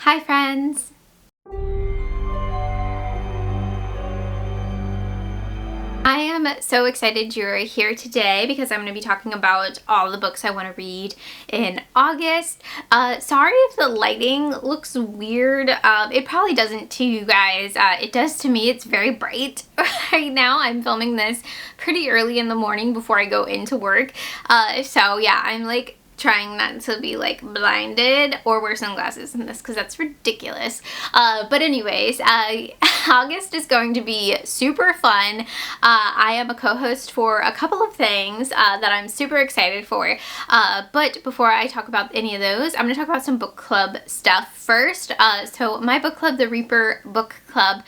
Hi friends! I am so excited you're here today because I'm going to be talking about all the books I want to read in August. Sorry if the lighting looks weird. It probably doesn't to you guys. It does to me. It's very bright right now. I'm filming this pretty early in the morning before I go into work. So yeah, I'm like trying not to be like blinded or wear sunglasses in this because that's ridiculous. But anyways, August is going to be super fun. I am a co-host for a couple of things that I'm super excited for. But before I talk about any of those, I'm going to talk about some book club stuff first. So my book club, the Reaper Book Club,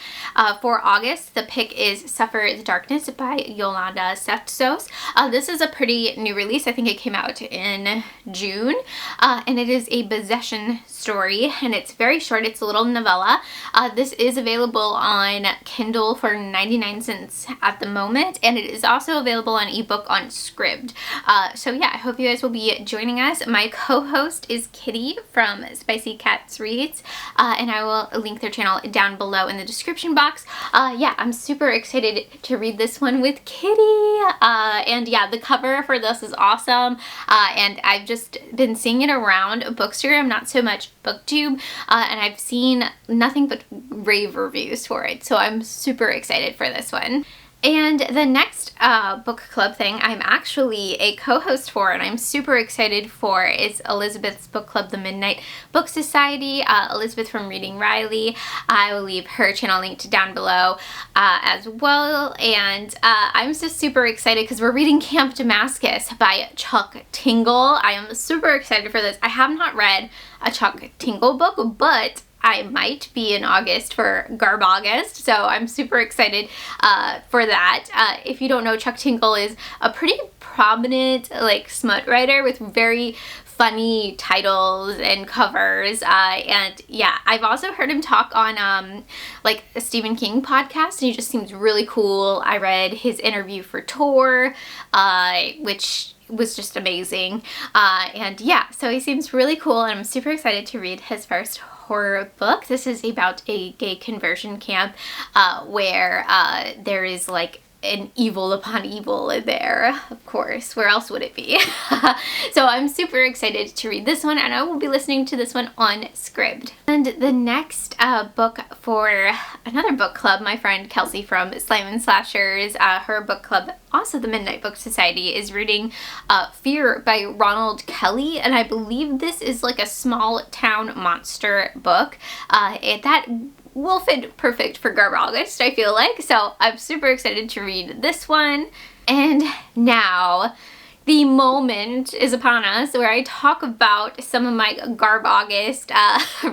for August, the pick is Suffer the Darkness by Yolanda Seftos. This is a pretty new release. I think it came out in June, and it is a possession story, and it's very short. It's a little novella. This is available on Kindle for 99 cents at the moment, and it is also available on ebook on Scribd. So yeah, I hope you guys will be joining us. My co-host is Kitty from Spicy Cats Reads, and I will link their channel down below in the description box. Yeah, I'm super excited to read this one with Kitty, and yeah, the cover for this is awesome, and I've just been seeing it around Bookstagram, not so much Booktube, and I've seen nothing but rave reviews for it, so I'm super excited for this one. And the next book club thing I'm actually a co-host for and I'm super excited for is Elizabeth's book club, The Midnight Book Society. Elizabeth from Reading Riley. I will leave her channel linked down below as well. And I'm just super excited because we're reading Camp Damascus by Chuck Tingle. I am super excited for this. I have not read a Chuck Tingle book, but I might be in August for Garbaugust, so I'm super excited for that. If you don't know, Chuck Tingle is a pretty prominent like smut writer with very funny titles and covers, and yeah, I've also heard him talk on like a Stephen King podcast, and he just seems really cool. I read his interview for Tor, which was just amazing, and yeah, so he seems really cool, and I'm super excited to read his first horror book. This is about a gay conversion camp where there is like an evil upon evil there, of course. Where else would it be? So I'm super excited to read this one, and I will be listening to this one on Scribd. And the next book for another book club, my friend Kelsi from Slime and Slashers, her book club, also the Midnight Book Society, is reading Fear by Ronald Kelly, and I believe this is like a small town monster book. That will fit perfect for Garbaugust, I feel like, so I'm super excited to read this one. And now the moment is upon us where I talk about some of my Garbaugust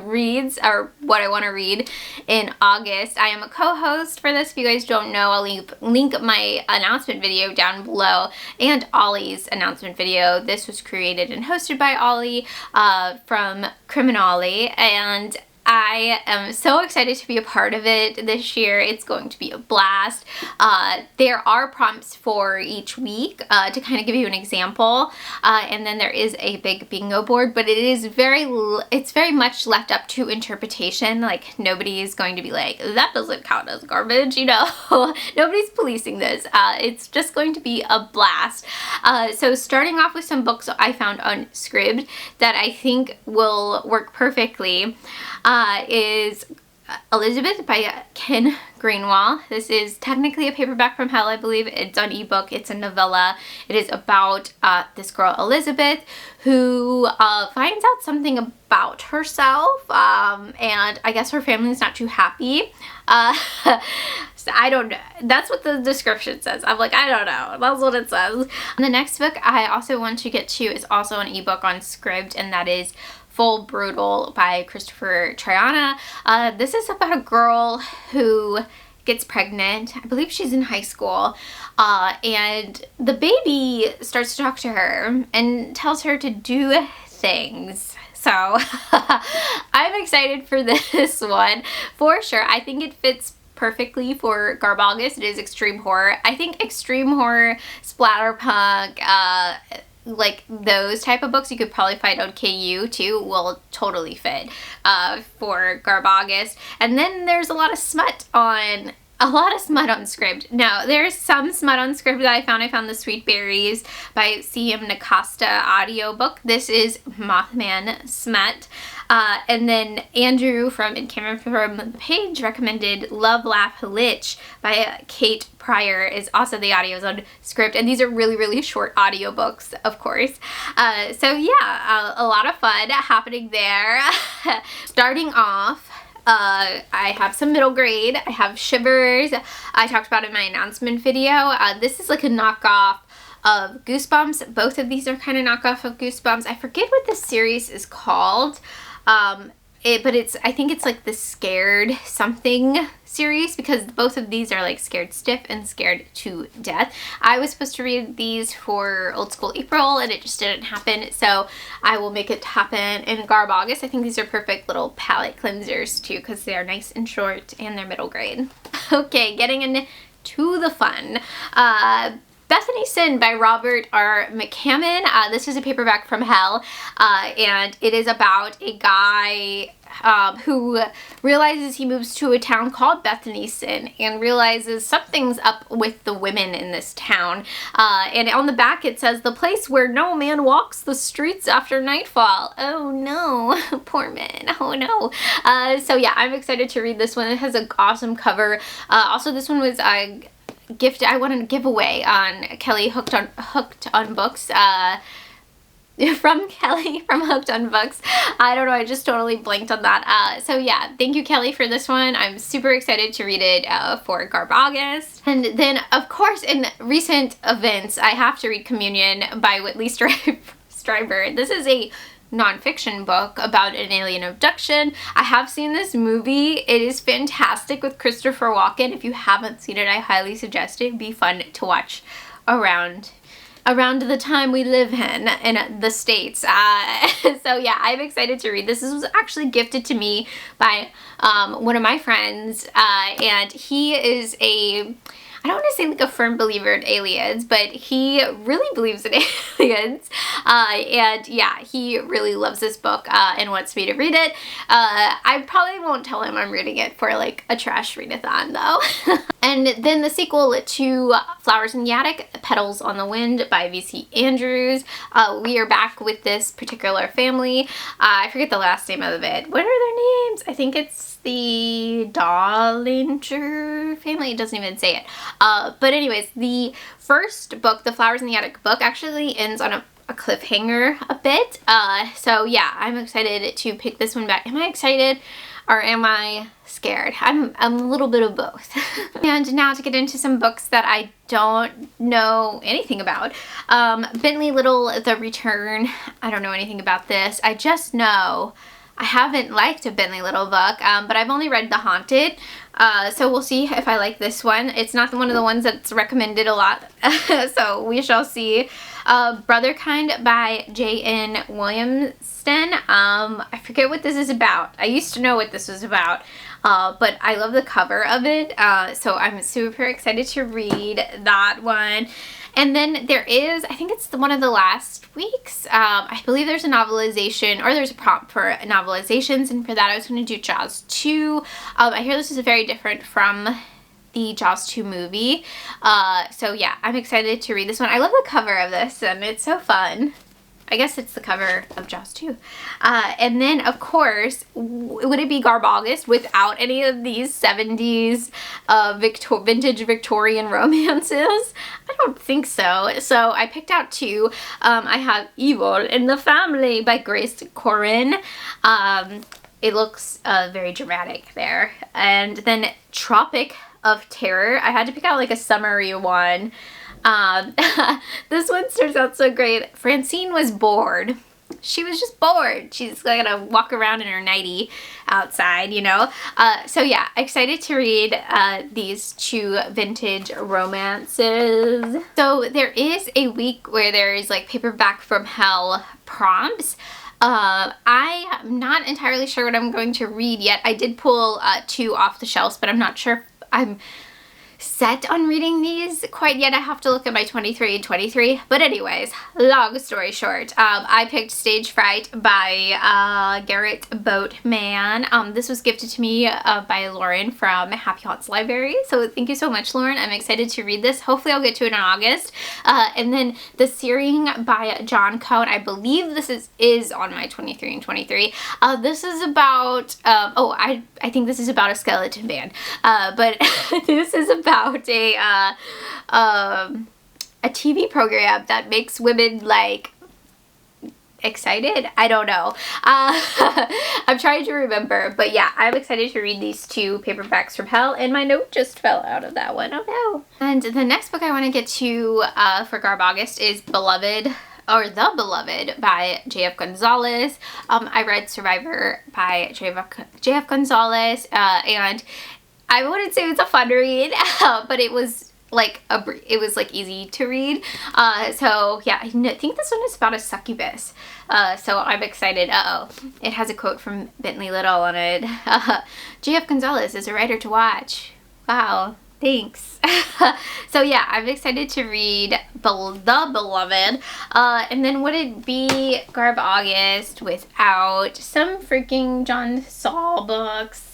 reads, or what I want to read in August. I am a co-host for this. If you guys don't know, I'll link my announcement video down below and Ollie's announcement video. This was created and hosted by Ollie from Criminale, and I am so excited to be a part of it this year. It's going to be a blast. There are prompts for each week to kind of give you an example, and then there is a big bingo board, but it's very much left up to interpretation. Like, nobody is going to be like, that doesn't count as garbage, you know. Nobody's policing this. It's just going to be a blast. So starting off with some books I found on Scribd that I think will work perfectly is Elizabeth by Ken Greenwald. This is technically a paperback from hell, I believe. It's on ebook. It's a novella. It is about this girl Elizabeth who finds out something about herself, and I guess her family's not too happy. So I don't know. That's what the description says. I'm like, I don't know. That's what it says. And the next book I also want to get to is also an ebook on Scribd, and that is Full Brutal by Christopher Triana. This is about a girl who gets pregnant. I believe she's in high school, and the baby starts to talk to her and tells her to do things. So I'm excited for this one for sure. I think it fits perfectly for Garbaugust. It is extreme horror. I think extreme horror, splatterpunk, like those type of books you could probably find on KU too will totally fit for Garbaugust. And then there's a lot of smut on Scribd. Now, there's some smut on Scribd that I found. I found The Sweet Berries by C.M. Nakasta audiobook. This is Mothman smut. And then Andrew from the Page recommended Love Laugh Lich by Kate Pryor is also the audios on Scribd, and these are really, really short audiobooks, of course. So yeah, a lot of fun happening there. Starting off, I have some middle grade. I have Shivers. I talked about it in my announcement video. This is like a knockoff of Goosebumps. Both of these are kind of knockoff of Goosebumps. I forget what this series is called. But I think it's like the Scared Something series, because both of these are like Scared Stiff and Scared to Death. I was supposed to read these for Old School April and it just didn't happen, so I will make it happen in Garbaugust. I think these are perfect little palette cleansers too, because they are nice and short and they're middle grade. Okay, getting into the fun. Bethany Sin by Robert R. McCammon. This is a paperback from hell, and it is about a guy who realizes he moves to a town called Bethany Sin and realizes something's up with the women in this town. And on the back it says, "The place where no man walks the streets after nightfall." Oh no, poor man. Oh no. So yeah, I'm excited to read this one. It has an awesome cover. Also, this one was gift I wanted to give away on Kelly Hooked on Books, from Kelly from Hooked on Books. I don't know, I just totally blanked on that. So yeah, thank you, Kelly, for this one. I'm super excited to read it for Garbaugust. And then, of course, in recent events, I have to read Communion by Whitley Strieber. This is a nonfiction book about an alien abduction. I have seen this movie. It is fantastic with Christopher Walken. If you haven't seen it, I highly suggest it. It'd be fun to watch around the time we live in the States. So yeah, I'm excited to read this. This was actually gifted to me by one of my friends, and he is I don't want to say like a firm believer in aliens, but he really believes in aliens. And yeah, he really loves this book and wants me to read it. I probably won't tell him I'm reading it for like a trash readathon though. And then the sequel to Flowers in the Attic, Petals on the Wind by V.C. Andrews. We are back with this particular family. I forget the last name of it. What are their names? I think it's the Dollinger family. It doesn't even say it. But anyways, the first book, the Flowers in the Attic book, actually ends on a cliffhanger a bit. So yeah, I'm excited to pick this one back. Am I excited or am I scared? I'm a little bit of both. And now to get into some books that I don't know anything about. Bentley Little, The Return. I don't know anything about this. I just know I haven't liked a Bentley Little book, but I've only read The Haunted, so we'll see if I like this one. It's not one of the ones that's recommended a lot, so we shall see. Brotherkind by J.N. Williamston. I forget what this is about. I used to know what this was about, but I love the cover of it, so I'm super excited to read that one. And then there is, I think it's one of the last weeks, I believe there's a novelization, or there's a prompt for novelizations, and for that I was going to do Jaws 2. I hear this is very different from the Jaws 2 movie, so yeah, I'm excited to read this one. I love the cover of this, and it's so fun. I guess it's the cover of Jaws 2. And then, of course, would it be Garbaugust without any of these 70s vintage Victorian romances? I don't think so. So I picked out two. I have Evil in the Family by Grace Corin. It looks very dramatic there. And then Tropic of Terror. I had to pick out like a summary one. This one starts out so great. Francine was bored. She was just bored. She's gonna walk around in her nightie outside, you know. So yeah, excited to read these two vintage romances. So there is a week where there is like paperback from hell prompts. I am not entirely sure what I'm going to read yet. I did pull two off the shelves, but I'm not sure if I'm set on reading these quite yet. I have to look at my 23 and 23. But anyways, long story short, I picked Stage Fright by Garrett Boatman. This was gifted to me by Lauren from Happy Haunts Library. So thank you so much, Lauren. I'm excited to read this. Hopefully I'll get to it in August. And then The Searing by John Cohn. I believe this is on my 23 and 23. This is about, I think this is about a skeleton band. But this is about a TV program that makes women like excited. I don't know. I'm trying to remember, but yeah, I'm excited to read these two paperbacks from hell, and my note just fell out of that one. Oh no. And the next book I want to get to for Garbaugust is Beloved, or The Beloved by J.F. Gonzalez. I read Survivor by J.F. Gonzalez, and I wouldn't say it's a fun read, but it was like easy to read. So yeah, I think this one is about a succubus. So I'm excited. It has a quote from Bentley Little on it. J.F. Gonzalez is a writer to watch. Wow, thanks. So yeah, I'm excited to read The Beloved. And then would it be Garbaugust without some freaking John Saul books?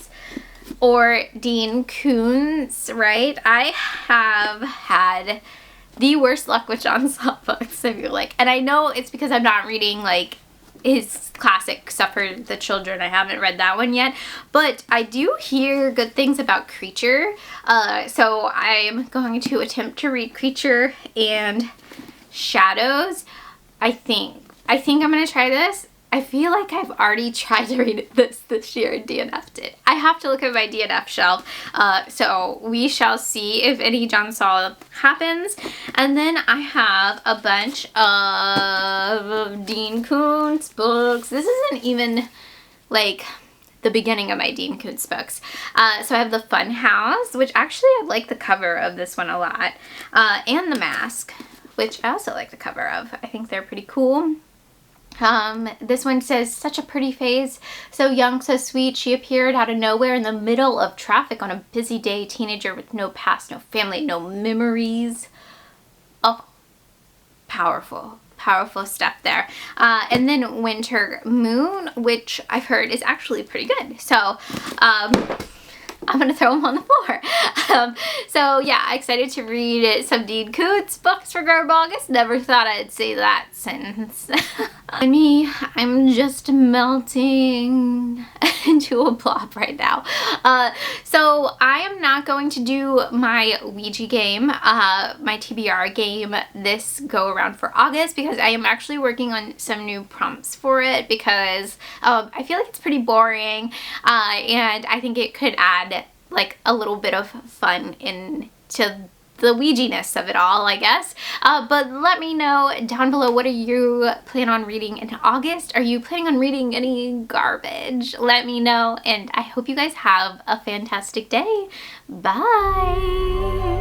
Or Dean Koontz, right? I have had the worst luck with John Saul books, I feel like. And I know it's because I'm not reading like his classic stuff for the children. I haven't read that one yet. But I do hear good things about Creature. So I'm going to attempt to read Creature and Shadows. I think I'm going to try this. I feel like I've already tried to read this year and DNF'd it. I have to look at my DNF shelf. So we shall see if any John Saul happens. And then I have a bunch of Dean Koontz books. This isn't even like the beginning of my Dean Koontz books. So I have The Fun House, which actually I like the cover of this one a lot. And The Mask, which I also like the cover of. I think they're pretty cool. This one says, such a pretty face, so young, so sweet, she appeared out of nowhere in the middle of traffic on a busy day, teenager with no past, no family, no memories. Oh, powerful stuff there. And then Winter Moon, which I've heard is actually pretty good. So, I'm gonna throw them on the floor. So yeah, excited to read some Dean Koontz books for Garbaugust. Never thought I'd say that sentence. And me, I'm just melting into a blob right now. So I am not going to do my Ouija game, my TBR game this go around for August, because I am actually working on some new prompts for it, because I feel like it's pretty boring, and I think it could add like a little bit of fun into the Ouija-ness of it all, I guess. But let me know down below, what are you planning on reading in August? Are you planning on reading any garbage? Let me know, and I hope you guys have a fantastic day. Bye!